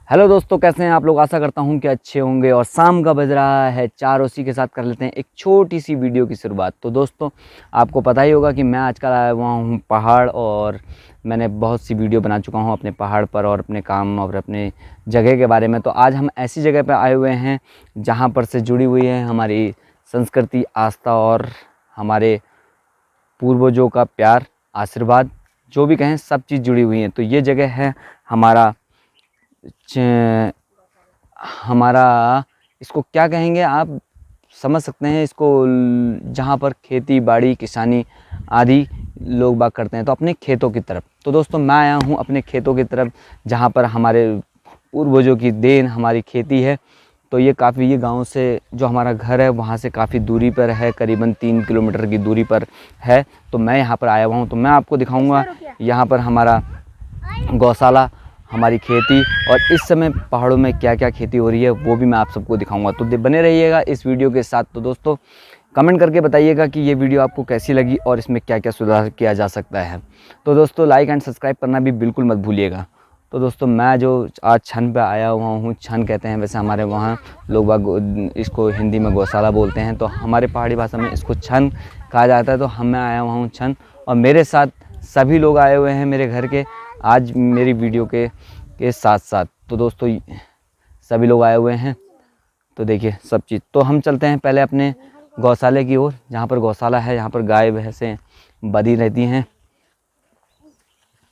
Hello दोस्तों, कैसे हैं आप लोग। आशा करता हूं कि अच्छे होंगे। और शाम का बज रहा है 4। उसी के साथ कर लेते हैं एक छोटी सी वीडियो की शुरुआत। तो दोस्तों, आपको पता ही होगा कि मैं आजकल आया हुआ हूं पहाड़, और मैंने बहुत सी वीडियो बना चुका हूं अपने पहाड़ पर और अपने काम और अपने जगह के बारे में। तो आज हम ऐसी जगह पर आए हुए हैं जहाँ पर से जुड़ी हुई है हमारी संस्कृति, आस्था और हमारे पूर्वजों का प्यार, आशीर्वाद, जो भी कहें सब चीज़ जुड़ी हुई है। तो ये जगह है हमारा हमारा इसको क्या कहेंगे आप समझ सकते हैं इसको, जहाँ पर खेती बाड़ी किसानी आदि लोग बाग करते हैं, तो अपने खेतों की तरफ। तो दोस्तों, मैं आया हूँ अपने खेतों की तरफ, जहाँ पर हमारे पूर्वजों की देन हमारी खेती है। तो ये गांव से जो हमारा घर है वहाँ से काफ़ी दूरी पर है, करीबन 3 किलोमीटर की दूरी पर है। तो मैं यहाँ पर आया हुआ हूँ, तो मैं आपको दिखाऊंगा यहाँ पर हमारा गौशाला, हमारी खेती, और इस समय पहाड़ों में क्या क्या खेती हो रही है वो भी मैं आप सबको दिखाऊंगा। तो बने रहिएगा इस वीडियो के साथ। तो दोस्तों, कमेंट करके बताइएगा कि ये वीडियो आपको कैसी लगी और इसमें क्या क्या सुधार किया जा सकता है। तो दोस्तों, लाइक एंड सब्सक्राइब करना भी बिल्कुल मत भूलिएगा। तो दोस्तों, मैं जो आज छन पे आया हुआ हूँ, छन कहते हैं वैसे हमारे वहाँ लोग इसको हिंदी में गौशाला बोलते हैं, तो हमारे पहाड़ी भाषा में इसको छन कहा जाता है। तो मैं आया हुआ हूँ छन, और मेरे साथ सभी लोग आए हुए हैं मेरे घर के आज मेरी वीडियो के साथ साथ। तो दोस्तों, सभी लोग आए हुए हैं, तो देखिए सब चीज़। तो हम चलते हैं पहले अपने गौशाले की ओर, जहाँ पर गौशाला है, यहाँ पर गाय भैंसें बंधी रहती हैं।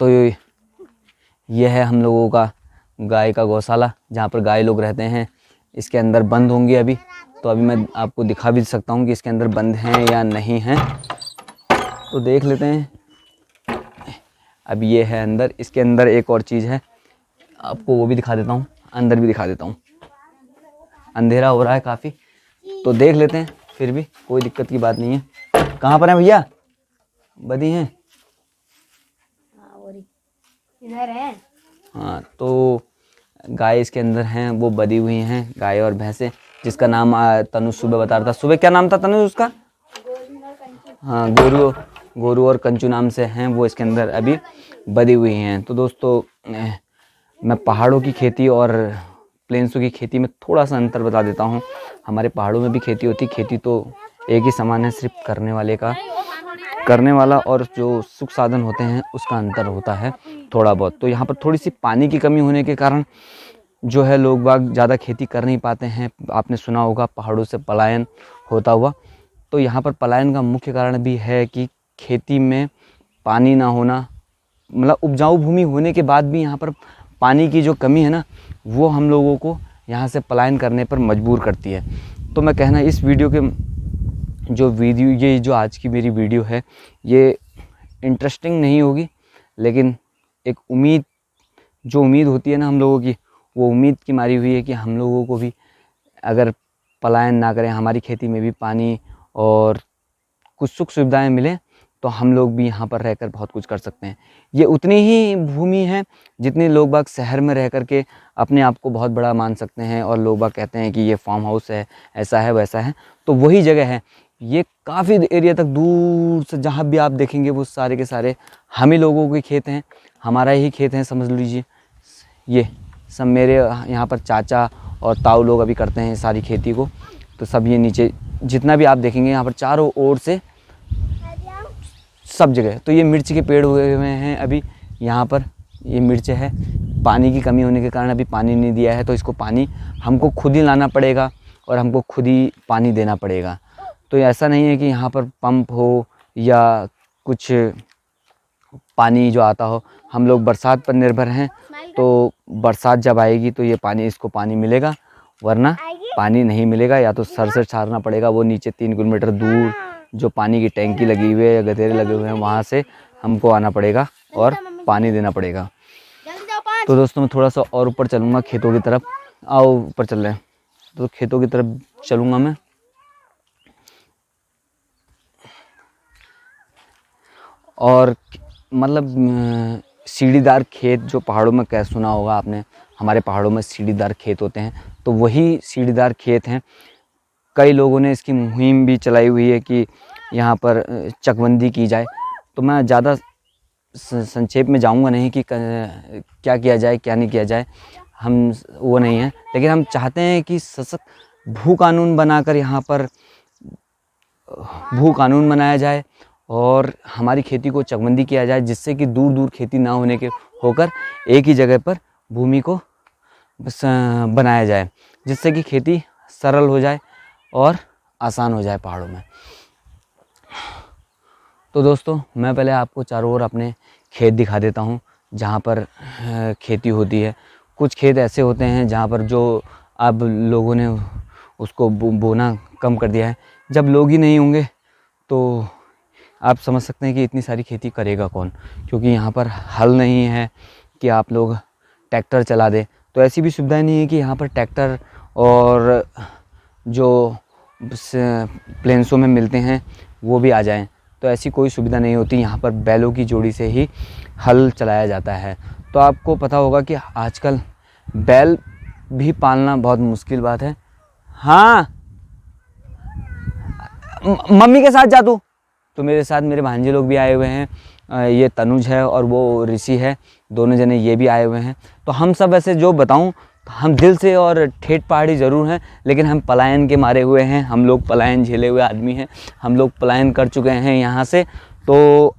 तो ये है हम लोगों का गाय का गौशाला, जहाँ पर गाय लोग रहते हैं। इसके अंदर बंद होंगे अभी, तो अभी मैं आपको दिखा भी सकता हूँ कि इसके अंदर बंद हैं या नहीं हैं। तो देख लेते हैं। अब ये है अंदर, इसके अंदर एक और चीज़ है, आपको वो भी दिखा देता हूँ, अंदर भी दिखा देता हूँ। अंधेरा हो रहा है काफ़ी, तो देख लेते हैं, फिर भी कोई दिक्कत की बात नहीं है। कहाँ पर है भैया? बदी हैं? इधर है। हाँ, तो गाय इसके अंदर हैं, वो बदी हुई हैं गाय और भैंसें, जिसका नाम तनु सुबह बता रहा था। सुबह क्या नाम था तनु उसका? हाँ, गोरू और कंचू नाम से हैं वो, इसके अंदर अभी बदी हुई हैं। तो दोस्तों, मैं पहाड़ों की खेती और प्लेन्सों की खेती में थोड़ा सा अंतर बता देता हूँ। हमारे पहाड़ों में भी खेती होती, खेती तो एक ही समान है, सिर्फ करने वाला और जो सुख साधन होते हैं उसका अंतर होता है थोड़ा बहुत। तो यहाँ पर थोड़ी सी पानी की कमी होने के कारण जो है लोग बाग ज़्यादा खेती कर नहीं पाते हैं। आपने सुना होगा पहाड़ों से पलायन होता हुआ। तो यहाँ पर पलायन का मुख्य कारण भी है कि खेती में पानी ना होना, मतलब उपजाऊ भूमि होने के बाद भी यहाँ पर पानी की जो कमी है ना, वो हम लोगों को यहाँ से पलायन करने पर मजबूर करती है। तो मैं कहना इस वीडियो के ये जो आज की मेरी वीडियो है, ये इंटरेस्टिंग नहीं होगी, लेकिन एक उम्मीद होती है ना हम लोगों की, वो उम्मीद की मारी हुई है कि हम लोगों को भी अगर पलायन ना करें, हमारी खेती में भी पानी और कुछ सुख सुविधाएं मिलें, तो हम लोग भी यहाँ पर रहकर बहुत कुछ कर सकते हैं। ये उतनी ही भूमि है जितने लोग बाग शहर में रह कर के अपने आप को बहुत बड़ा मान सकते हैं, और लोग बाग कहते हैं कि ये फार्म हाउस है, ऐसा है वैसा है। तो वही जगह है, ये काफ़ी एरिया तक दूर से जहाँ भी आप देखेंगे वो सारे के सारे हम ही लोगों के खेत हैं, हमारा ही खेत है समझ लीजिए। ये सब मेरे यहाँ पर चाचा और ताऊ लोग अभी करते हैं सारी खेती को। तो सब ये नीचे जितना भी आप देखेंगे यहाँ पर चारों ओर से सब जगह। तो ये मिर्च के पेड़ हुए हुए हैं अभी यहाँ पर, ये मिर्च है। पानी की कमी होने के कारण अभी पानी नहीं दिया है, तो इसको पानी हमको खुद ही लाना पड़ेगा और हमको खुद ही पानी देना पड़ेगा। तो ऐसा नहीं है कि यहाँ पर पंप हो या कुछ पानी जो आता हो। हम लोग बरसात पर निर्भर हैं, तो बरसात जब आएगी तो ये पानी, इसको पानी मिलेगा, वरना पानी नहीं मिलेगा। या तो सर से छारना पड़ेगा, वो नीचे 3 किलोमीटर दूर जो पानी की टैंकी लगी हुई है या गधेरे लगे हुए हैं वहाँ से हमको आना पड़ेगा और पानी देना पड़ेगा। तो दोस्तों, मैं थोड़ा सा और ऊपर चलूँगा खेतों की तरफ। आओ ऊपर चल रहे हैं, तो खेतों की तरफ चलूँगा मैं। और मतलब सीढ़ीदार खेत, जो पहाड़ों में कह सुना होगा आपने, हमारे पहाड़ों में सीढ़ीदार खेत होते हैं, तो वही सीढ़ीदार खेत हैं। कई लोगों ने इसकी मुहिम भी चलाई हुई है कि यहाँ पर चकबंदी की जाए। तो मैं ज़्यादा संक्षेप में जाऊँगा नहीं कि क्या किया जाए क्या नहीं किया जाए। हम वो नहीं है, लेकिन हम चाहते हैं कि सशक्त भू कानून बनाकर यहाँ पर भू कानून बनाया जाए और हमारी खेती को चकबंदी किया जाए, जिससे कि दूर दूर खेती ना होने के होकर एक ही जगह पर भूमि को बनाया जाए, जिससे कि खेती सरल हो जाए और आसान हो जाए पहाड़ों में। तो दोस्तों, मैं पहले आपको चारों ओर अपने खेत दिखा देता हूँ जहाँ पर खेती होती है। कुछ खेत ऐसे होते हैं जहाँ पर जो अब लोगों ने उसको बोना कम कर दिया है। जब लोग ही नहीं होंगे तो आप समझ सकते हैं कि इतनी सारी खेती करेगा कौन, क्योंकि यहाँ पर हल नहीं है कि आप लोग ट्रैक्टर चला दें। तो ऐसी भी सुविधाएं नहीं है कि यहाँ पर ट्रैक्टर और जो प्लेन्सों में मिलते हैं वो भी आ जाएं। तो ऐसी कोई सुविधा नहीं होती, यहाँ पर बैलों की जोड़ी से ही हल चलाया जाता है। तो आपको पता होगा कि आजकल बैल भी पालना बहुत मुश्किल बात है। हाँ, मम्मी के साथ जा तू। तो मेरे साथ मेरे भांजे लोग भी आए हुए हैं, ये तनुज है और वो ऋषि है, दोनों जने ये भी आए हुए हैं। तो हम सब ऐसे जो बताऊं, हम दिल से और ठेठ पहाड़ी ज़रूर हैं, लेकिन हम पलायन के मारे हुए हैं। हम लोग पलायन झेले हुए आदमी हैं, हम लोग पलायन कर चुके हैं यहाँ से। तो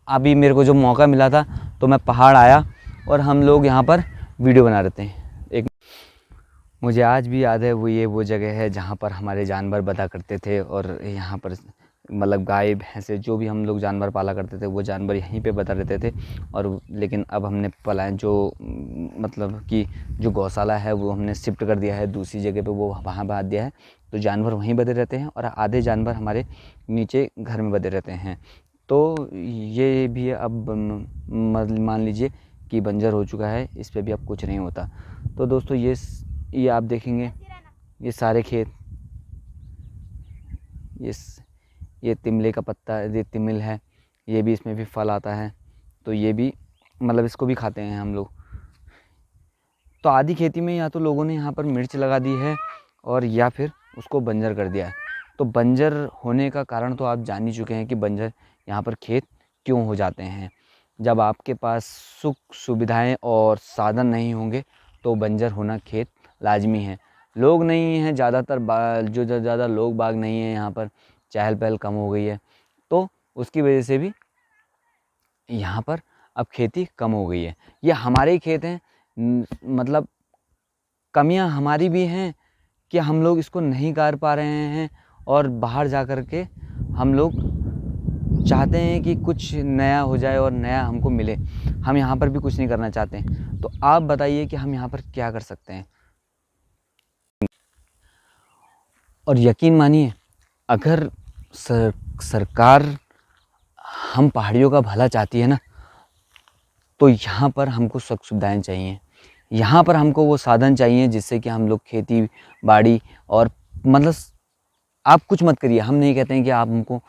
अभी मेरे को जो मौका मिला था तो मैं पहाड़ आया और हम लोग यहाँ पर वीडियो बना रहे थे। एक मुझे आज भी याद है वो जगह है जहाँ पर हमारे जानवर बता करते थे, और यहाँ पर मतलब गाय भैंसे जो भी हम लोग जानवर पाला करते थे वो जानवर यहीं पे बता रहते थे। और लेकिन अब हमने पलायन जो मतलब कि जो गौशाला है वो हमने शिफ्ट कर दिया है दूसरी जगह पे, वो वहाँ बांध दिया है। तो जानवर वहीं बंधे रहते हैं और आधे जानवर हमारे नीचे घर में बंधे रहते हैं। तो ये भी अब मान लीजिए कि बंजर हो चुका है, इस पर भी अब कुछ नहीं होता। तो दोस्तों, ये आप देखेंगे ये सारे खेत, ये तिमले का पत्ता, ये तिमिल है, ये भी इसमें भी फल आता है। तो ये भी मतलब इसको भी खाते हैं हम लोग। तो आधी खेती में या तो लोगों ने यहाँ पर मिर्च लगा दी है और या फिर उसको बंजर कर दिया है। तो बंजर होने का कारण तो आप जान ही चुके हैं कि बंजर यहाँ पर खेत क्यों हो जाते हैं। जब आपके पास सुख सुविधाएं और साधन नहीं होंगे तो बंजर होना खेत लाजमी है। लोग नहीं हैं ज़्यादातर, जो ज़्यादा लोग बाग नहीं हैं यहाँ पर, चहल पहल कम हो गई है, तो उसकी वजह से भी यहाँ पर अब खेती कम हो गई है। ये हमारे ही खेत हैं, मतलब कमियां हमारी भी हैं कि हम लोग इसको नहीं कर पा रहे हैं, और बाहर जा कर के हम लोग चाहते हैं कि कुछ नया हो जाए और नया हमको मिले। हम यहाँ पर भी कुछ नहीं करना चाहते हैं। तो आप बताइए कि हम यहाँ पर क्या कर सकते हैं। और यकीन मानिए, अगर सरकार हम पहाड़ियों का भला चाहती है ना, तो यहाँ पर हमको सुख सुविधाएँ चाहिए। यहाँ पर हमको वो साधन चाहिए जिससे कि हम लोग खेती बाड़ी और मतलब आप कुछ मत करिए, हम नहीं कहते हैं कि आप हमको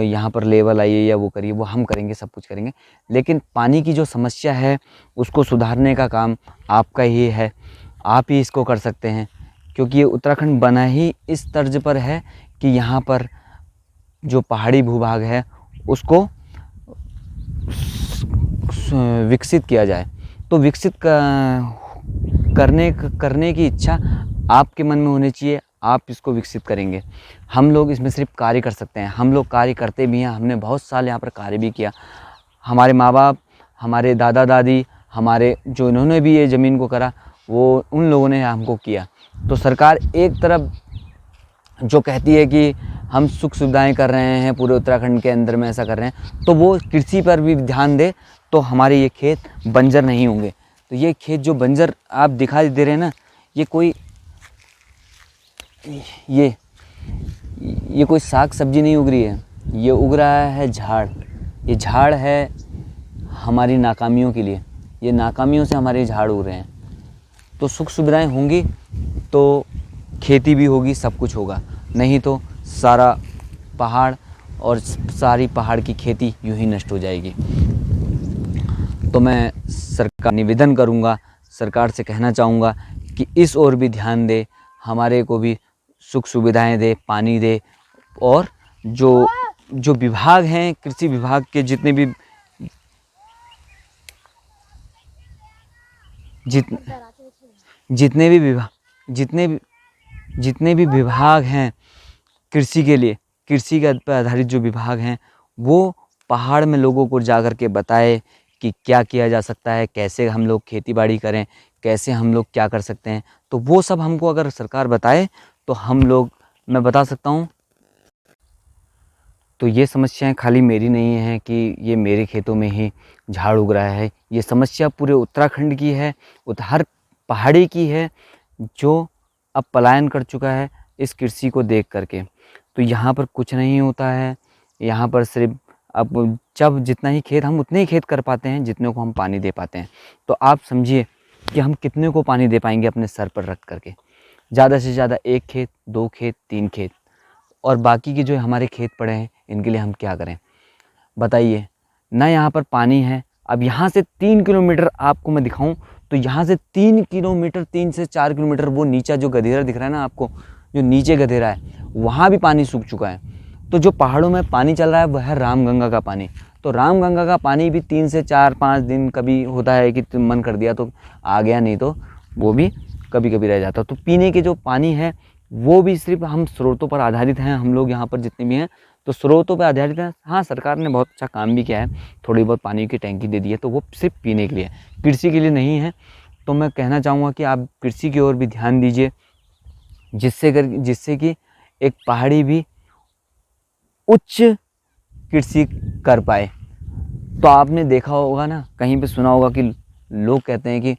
यहाँ पर लेवल आइए या वो करिए, वो हम करेंगे, सब कुछ करेंगे। लेकिन पानी की जो समस्या है उसको सुधारने का काम आपका ही है, आप ही इसको कर सकते हैं। क्योंकि ये उत्तराखंड बना ही इस तर्ज पर है कि यहाँ पर जो पहाड़ी भूभाग है उसको विकसित किया जाए। तो विकसित करने की इच्छा आपके मन में होनी चाहिए, आप इसको विकसित करेंगे। हम लोग इसमें सिर्फ कार्य कर सकते हैं, हम लोग कार्य करते भी हैं, हमने बहुत साल यहाँ पर कार्य भी किया। हमारे माँ बाप, हमारे दादा दादी, हमारे जो इन्होंने भी ये ज़मीन को करा, वो उन लोगों ने हमको किया। तो सरकार एक तरफ जो कहती है कि हम सुख सुविधाएं कर रहे हैं पूरे उत्तराखंड के अंदर में, ऐसा कर रहे हैं, तो वो कृषि पर भी ध्यान दे तो हमारे ये खेत बंजर नहीं होंगे। तो ये खेत जो बंजर आप दिखाई दे रहे हैं ना, ये कोई साग सब्जी नहीं उग रही है, ये उग रहा है झाड़। ये झाड़ है हमारी नाकामियों के लिए, ये नाकामियों से हमारे झाड़ उग रहे हैं। तो सुख सुविधाएं होंगी तो खेती भी होगी, सब कुछ होगा, नहीं तो सारा पहाड़ और सारी पहाड़ की खेती यूं ही नष्ट हो जाएगी। तो मैं सरकार निवेदन करूंगा, सरकार से कहना चाहूँगा कि इस ओर भी ध्यान दे, हमारे को भी सुख सुविधाएं दे, पानी दे, और जो विभाग हैं, कृषि विभाग के जितने भी जितने भी विभाग जितने भी विभाग हैं कृषि के लिए, कृषि के पर आधारित जो विभाग हैं, वो पहाड़ में लोगों को जा कर के बताए कि क्या किया जा सकता है, कैसे हम लोग खेती बाड़ी करें, कैसे हम लोग क्या कर सकते हैं। तो वो सब हमको अगर सरकार बताए तो हम लोग, मैं बता सकता हूँ। तो ये समस्याएं खाली मेरी नहीं हैं कि ये मेरे खेतों में ही झाड़ उग रहा है, ये समस्या पूरे उत्तराखंड की है, हर पहाड़ी की है, जो अब पलायन कर चुका है इस कृषि को देख करके। तो यहाँ पर कुछ नहीं होता है, यहाँ पर सिर्फ अब जब जितना ही खेत, हम उतने ही खेत कर पाते हैं जितने को हम पानी दे पाते हैं। तो आप समझिए कि हम कितने को पानी दे पाएंगे अपने सर पर रख करके। ज़्यादा से ज़्यादा 1 खेत, 2 खेत, 3 खेत, और बाकी के जो हमारे खेत पड़े हैं इनके लिए हम क्या करें बताइए ना। यहाँ पर पानी है, अब यहाँ से 3 किलोमीटर आपको मैं दिखाऊं तो यहाँ से 3 किलोमीटर, 3 से 4 किलोमीटर वो नीचा जो गधेरा दिख रहा है ना आपको, जो नीचे गधेरा है, वहाँ भी पानी सूख चुका है। तो जो पहाड़ों में पानी चल रहा है वह है रामगंगा का पानी। तो रामगंगा का पानी भी 3 से 4-5 दिन कभी होता है कि मन कर दिया तो आ गया, नहीं तो वो भी कभी कभी रह जाता। तो पीने के जो पानी है वो भी सिर्फ हम स्रोतों पर आधारित हैं, हम लोग यहाँ पर जितने भी हैं तो स्रोतों पर आधारित हैं। हाँ, सरकार ने बहुत अच्छा काम भी किया है, थोड़ी बहुत पानी की टैंकी दे दी है, तो वो सिर्फ पीने के लिए, कृषि के लिए नहीं है। तो मैं कहना चाहूँगा कि आप कृषि की ओर भी ध्यान दीजिए, जिससे कि एक पहाड़ी भी उच्च कृषि कर पाए। तो आपने देखा होगा ना, कहीं पे सुना होगा कि लोग कहते हैं कि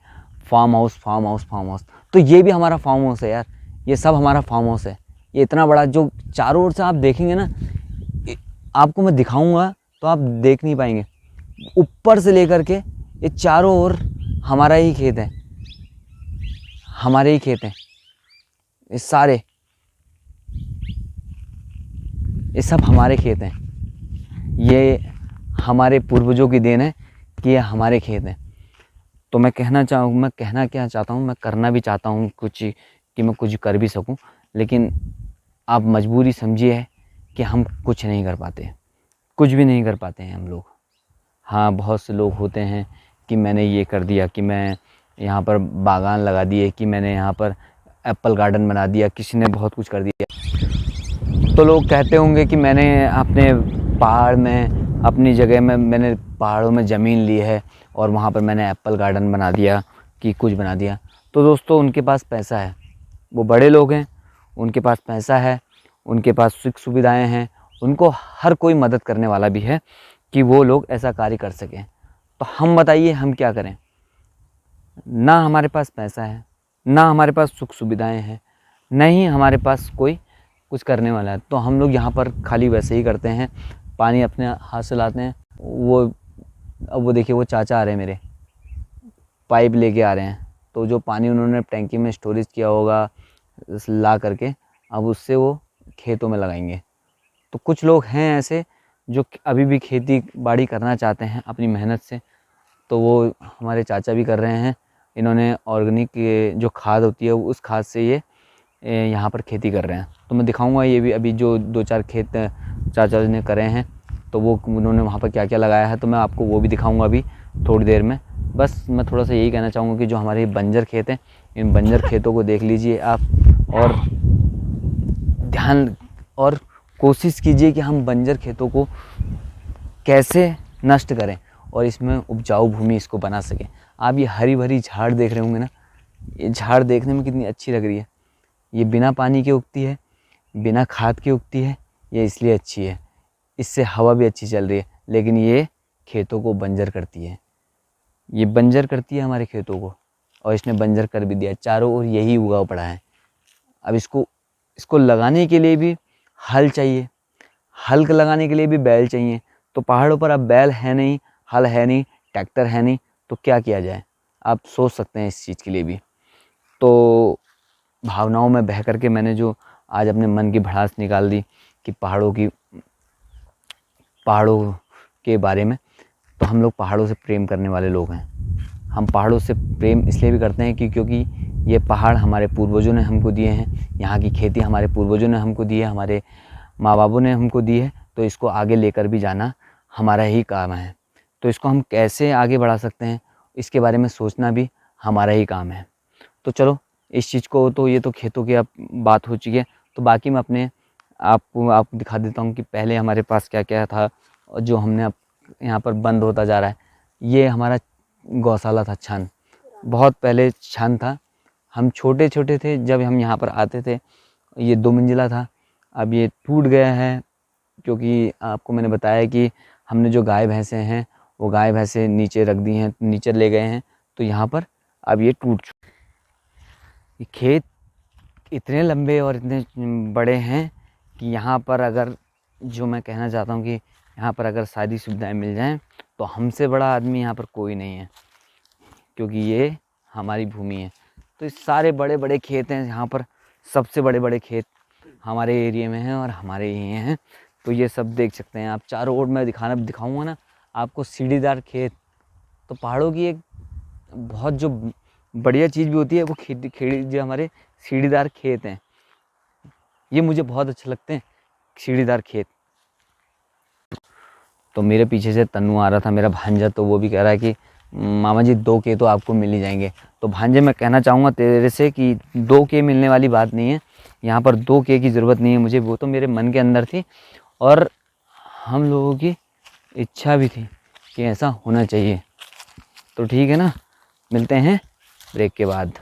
farm house, farm house, farm house. तो ये भी हमारा फार्म हाउस है यार, ये सब हमारा फार्म हाउस है। ये इतना बड़ा जो चारों ओर से आप देखेंगे ना, आपको मैं दिखाऊंगा तो आप देख नहीं पाएंगे। ऊपर से लेकर के ये चारों ओर हमारा ही खेत है, हमारे ही खेत हैं ये सारे, ये सब हमारे खेत हैं। ये हमारे पूर्वजों की देन है कि ये हमारे खेत हैं। तो मैं कहना क्या चाहता हूँ, मैं करना भी चाहता हूँ कुछ कि मैं कुछ कर भी सकूँ, लेकिन आप मजबूरी समझिए कि हम कुछ नहीं कर पाते, कुछ भी नहीं कर पाते हैं हम लोग। हाँ, बहुत से लोग होते हैं कि मैंने ये कर दिया, कि मैं यहाँ पर बागान लगा दिए, कि मैंने यहाँ पर एप्पल गार्डन बना दिया, किसी ने बहुत कुछ कर दिया। तो लोग कहते होंगे कि मैंने अपने पहाड़ में, अपनी जगह में, मैंने पहाड़ों में ज़मीन ली है और वहाँ पर मैंने एप्पल गार्डन बना दिया, कि कुछ बना दिया। तो दोस्तों, उनके पास पैसा है, वो बड़े लोग हैं, उनके पास पैसा है, उनके पास सुख सुविधाएं हैं, उनको हर कोई मदद करने वाला भी है कि वो लोग ऐसा कार्य कर सकें। तो हम बताइए हम क्या करें? ना हमारे पास पैसा है, ना हमारे पास सुख सुविधाएं हैं, नहीं हमारे पास कोई कुछ करने वाला है। तो हम लोग यहाँ पर खाली वैसे ही करते हैं, पानी अपने हाथ से लाते हैं। अब वो देखिए, वो चाचा आ रहे हैं मेरे, पाइप लेके आ रहे हैं। तो जो पानी उन्होंने टैंकी में स्टोरेज किया होगा ला करके, अब उससे वो खेतों में लगाएंगे। तो कुछ लोग हैं ऐसे जो अभी भी खेती बाड़ी करना चाहते हैं अपनी मेहनत से, तो वो हमारे चाचा भी कर रहे हैं। इन्होंने ऑर्गेनिक जो खाद होती है उस खाद से ये यहाँ पर खेती कर रहे हैं। तो मैं दिखाऊंगा ये भी, अभी जो 2-4 खेत चाचा ने करे हैं, तो वो उन्होंने वहाँ पर क्या क्या लगाया है, तो मैं आपको वो भी दिखाऊंगा अभी थोड़ी देर में। बस मैं थोड़ा सा यही कहना चाहूँगा कि जो हमारे बंजर खेत हैं, इन बंजर खेतों को देख लीजिए आप, और ध्यान और कोशिश कीजिए कि हम बंजर खेतों को कैसे नष्ट करें और इसमें उपजाऊ भूमि इसको बना सकें। आप ये हरी भरी झाड़ देख रहे होंगे ना, ये झाड़ देखने में कितनी अच्छी लग रही है। ये बिना पानी के उगती है, बिना खाद के उगती है, ये इसलिए अच्छी है, इससे हवा भी अच्छी चल रही है, लेकिन ये खेतों को बंजर करती है, ये बंजर करती है हमारे खेतों को, और इसने बंजर कर भी दिया। चारों ओर यही उगा पड़ा है। अब इसको लगाने के लिए भी हल चाहिए, हल लगाने के लिए भी बैल चाहिए। तो पहाड़ों पर अब बैल है नहीं, हल है नहीं, ट्रैक्टर है नहीं, तो क्या किया जाए? आप सोच सकते हैं इस चीज़ के लिए भी। तो भावनाओं में बह करके मैंने जो आज अपने मन की भड़ास निकाल दी कि पहाड़ों के बारे में। तो हम लोग पहाड़ों से प्रेम करने वाले लोग हैं। हम पहाड़ों से प्रेम इसलिए भी करते हैं कि क्योंकि ये पहाड़ हमारे पूर्वजों ने हमको दिए हैं, यहाँ की खेती हमारे पूर्वजों ने हमको दी है, हमारे माँ बापों ने हमको दी है। तो इसको आगे लेकर भी जाना हमारा ही काम है। तो इसको हम कैसे आगे बढ़ा सकते हैं, इसके बारे में सोचना भी हमारा ही काम है। तो चलो इस चीज़ को, तो ये तो खेतों की अब बात हो चुकी है। तो बाकी मैं अपने आपको दिखा देता हूँ कि पहले हमारे पास क्या क्या था और जो हमने अब यहाँ पर बंद होता जा रहा है। ये हमारा गौशाला था, छान, बहुत पहले छान था। हम छोटे छोटे थे जब हम यहाँ पर आते थे, ये 2 मंजिला था। अब ये टूट गया है, क्योंकि आपको मैंने बताया कि हमने जो गाय भैंसे हैं वो गाय भैंसे नीचे रख दी हैं, नीचे ले गए हैं, तो यहाँ पर अब ये टूट चुका। ये खेत इतने लंबे और इतने बड़े हैं कि यहाँ पर अगर, जो मैं कहना चाहता हूँ कि यहाँ पर अगर सारी सुविधाएं मिल जाएं तो हमसे बड़ा आदमी यहाँ पर कोई नहीं है, क्योंकि ये हमारी भूमि है। तो इस सारे बड़े बड़े खेत हैं यहाँ पर, सबसे बड़े बड़े खेत हमारे एरिया में हैं और हमारे ही हैं। तो ये सब देख सकते हैं आप, चारों ओर मैं दिखाऊंगा ना आपको सीढ़ीदार खेत। तो पहाड़ों की एक बहुत जो बढ़िया चीज़ भी होती है वो खेड़ी जो हमारे सीढ़ीदार खेत हैं, ये मुझे बहुत अच्छे लगते हैं, सीढ़ीदार खेत। तो मेरे पीछे से तन्नू आ रहा था, मेरा भांजा, तो वो भी कह रहा है कि मामा जी 2 के तो आपको मिल ही जाएंगे। तो भांजे मैं कहना चाहूँगा तेरे से कि 2 के मिलने वाली बात नहीं है, यहाँ पर 2 के की ज़रूरत नहीं है मुझे, वो तो मेरे मन के अंदर थी और हम लोगों की इच्छा भी थी कि ऐसा होना चाहिए। तो ठीक है ना, मिलते हैं ब्रेक के बाद।